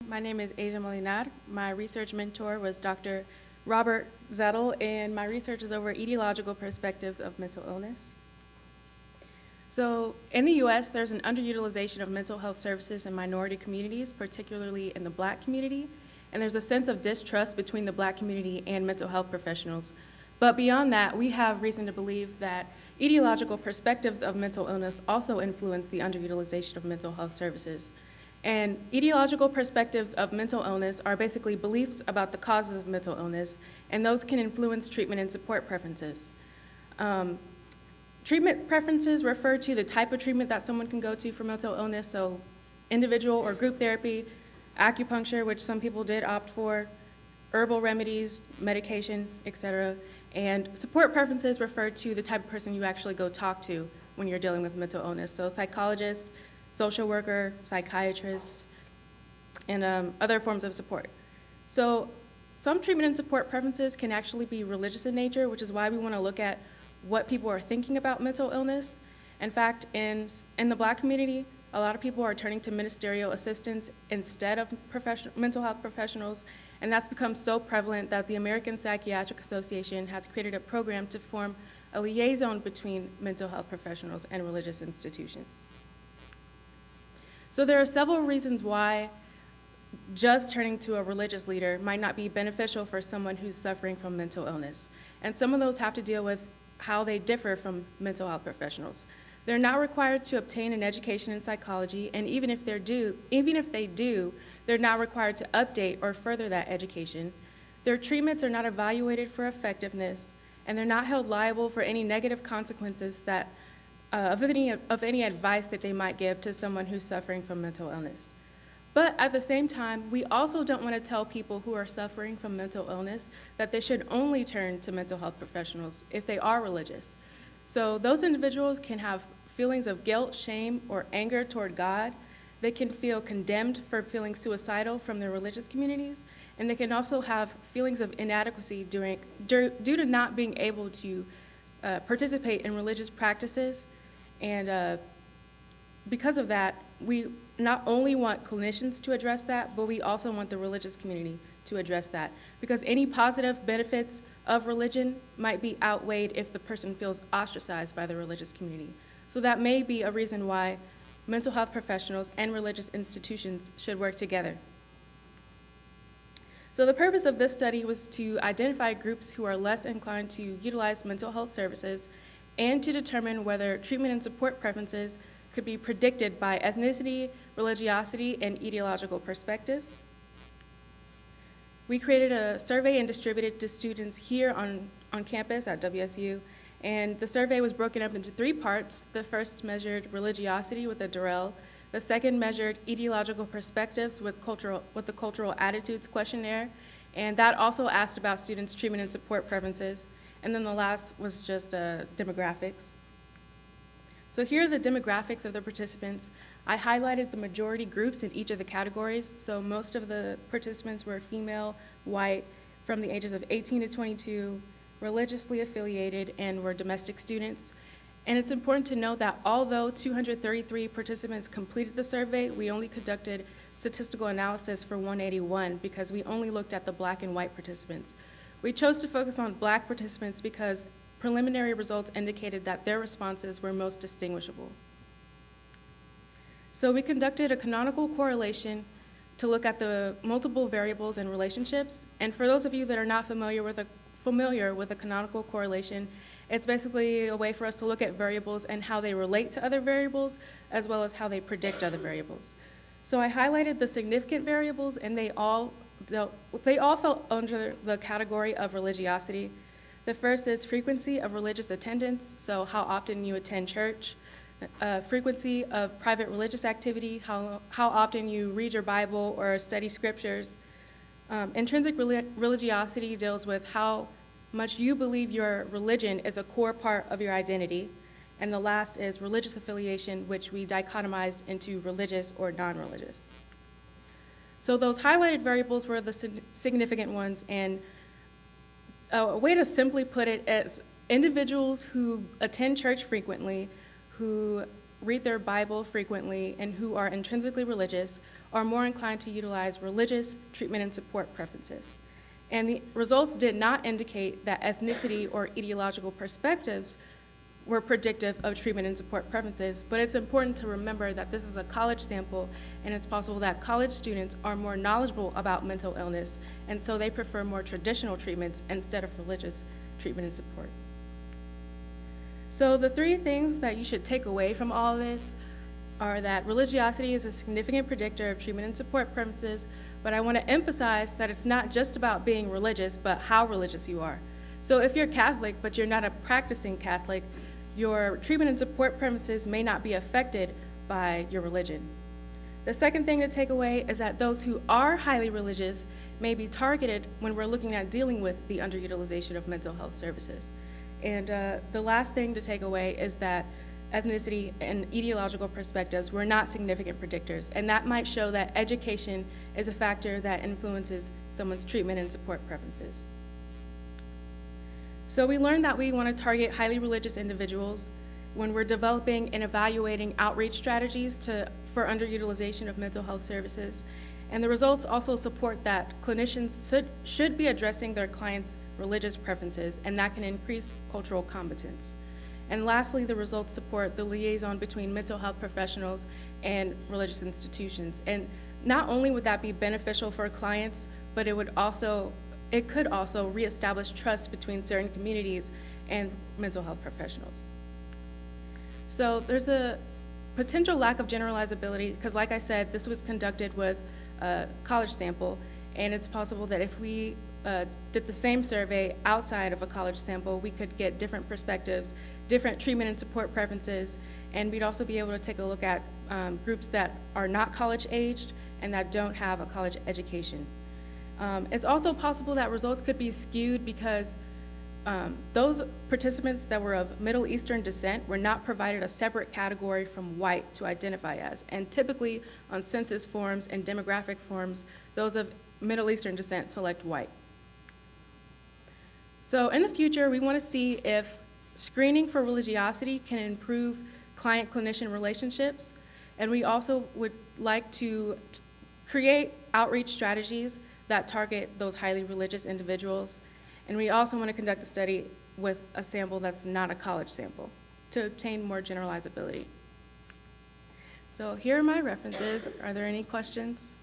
My name is Asia Molinar. My research mentor was Dr. Robert Zettel, and my research is over etiological perspectives of mental illness. So in the US, there's an underutilization of mental health services in minority communities, particularly in the Black community, and there's a sense of distrust between the Black community and mental health professionals. But beyond that, we have reason to believe that etiological perspectives of mental illness also influence the underutilization of mental health services. And etiological perspectives of mental illness are basically beliefs about the causes of mental illness, and those can influence treatment and support preferences. Treatment preferences refer to the type of treatment that someone can go to for mental illness, so individual or group therapy, acupuncture, which some people did opt for, herbal remedies, medication, etc. And support preferences refer to the type of person you actually go talk to when you're dealing with mental illness, so psychologists, social worker, psychiatrists, and other forms of support. So some treatment and support preferences can actually be religious in nature, which is why we want to look at what people are thinking about mental illness. In fact, in the Black community, a lot of people are turning to ministerial assistants instead of mental health professionals, and that's become so prevalent that the American Psychiatric Association has created a program to form a liaison between mental health professionals and religious institutions. So there are several reasons why just turning to a religious leader might not be beneficial for someone who's suffering from mental illness. And some of those have to deal with how they differ from mental health professionals. They're not required to obtain an education in psychology, and even if they do, they're not required to update or further that education. Their treatments are not evaluated for effectiveness, and they're not held liable for any negative consequences that of any advice that they might give to someone who's suffering from mental illness. But at the same time, we also don't want to tell people who are suffering from mental illness that they should only turn to mental health professionals if they are religious. So those individuals can have feelings of guilt, shame, or anger toward God. They can feel condemned for feeling suicidal from their religious communities, and they can also have feelings of inadequacy due to not being able to participate in religious practices. And because of that, we not only want clinicians to address that, but we also want the religious community to address that, because any positive benefits of religion might be outweighed if the person feels ostracized by the religious community. So that may be a reason why mental health professionals and religious institutions should work together. So the purpose of this study was to identify groups who are less inclined to utilize mental health services and to determine whether treatment and support preferences could be predicted by ethnicity, religiosity, and etiological perspectives. We created a survey and distributed it to students here on campus at WSU, and the survey was broken up into 3 parts. The first measured religiosity with a Durrell. The second measured etiological perspectives with the cultural attitudes questionnaire, and that also asked about students' treatment and support preferences. And then the last was just demographics. So here are the demographics of the participants. I highlighted the majority groups in each of the categories. So most of the participants were female, white, from the ages of 18 to 22, religiously affiliated, and were domestic students. And it's important to note that although 233 participants completed the survey, we only conducted statistical analysis for 181 because we only looked at the Black and white participants. We chose to focus on Black participants because preliminary results indicated that their responses were most distinguishable. So we conducted a canonical correlation to look at the multiple variables and relationships. And for those of you that are not familiar with a canonical correlation, it's basically a way for us to look at variables and how they relate to other variables, as well as how they predict other variables. So I highlighted the significant variables, and they all fell under the category of religiosity. The first is frequency of religious attendance, so how often you attend church, frequency of private religious activity, how often you read your Bible or study scriptures. Intrinsic religiosity deals with how much you believe your religion is a core part of your identity. And the last is religious affiliation, which we dichotomized into religious or non-religious. So those highlighted variables were the significant ones, and a way to simply put it is individuals who attend church frequently, who read their Bible frequently and who are intrinsically religious are more inclined to utilize religious treatment and support preferences. And the results did not indicate that ethnicity or ideological perspectives were predictive of treatment and support preferences, but it's important to remember that this is a college sample, and it's possible that college students are more knowledgeable about mental illness, and so they prefer more traditional treatments instead of religious treatment and support. So the three things that you should take away from all this are that religiosity is a significant predictor of treatment and support preferences, but I want to emphasize that it's not just about being religious, but how religious you are. So if you're Catholic, but you're not a practicing Catholic, your treatment and support preferences may not be affected by your religion. The second thing to take away is that those who are highly religious may be targeted when we're looking at dealing with the underutilization of mental health services. And the last thing to take away is that ethnicity and ideological perspectives were not significant predictors, and that might show that education is a factor that influences someone's treatment and support preferences. So we learned that we want to target highly religious individuals when we're developing and evaluating outreach strategies for underutilization of mental health services. And the results also support that clinicians should be addressing their clients' religious preferences, and that can increase cultural competence. And lastly, the results support the liaison between mental health professionals and religious institutions. And not only would that be beneficial for clients, but it could also reestablish trust between certain communities and mental health professionals. So there's a potential lack of generalizability, because like I said, this was conducted with a college sample, and it's possible that if we did the same survey outside of a college sample, we could get different perspectives, different treatment and support preferences, and we'd also be able to take a look at groups that are not college aged and that don't have a college education. It's also possible that results could be skewed because those participants that were of Middle Eastern descent were not provided a separate category from white to identify as. And typically on census forms and demographic forms, those of Middle Eastern descent select white. So in the future, we want to see if screening for religiosity can improve client-clinician relationships. And we also would like to create outreach strategies that target those highly religious individuals. And we also want to conduct a study with a sample that's not a college sample to obtain more generalizability. So here are my references. Are there any questions?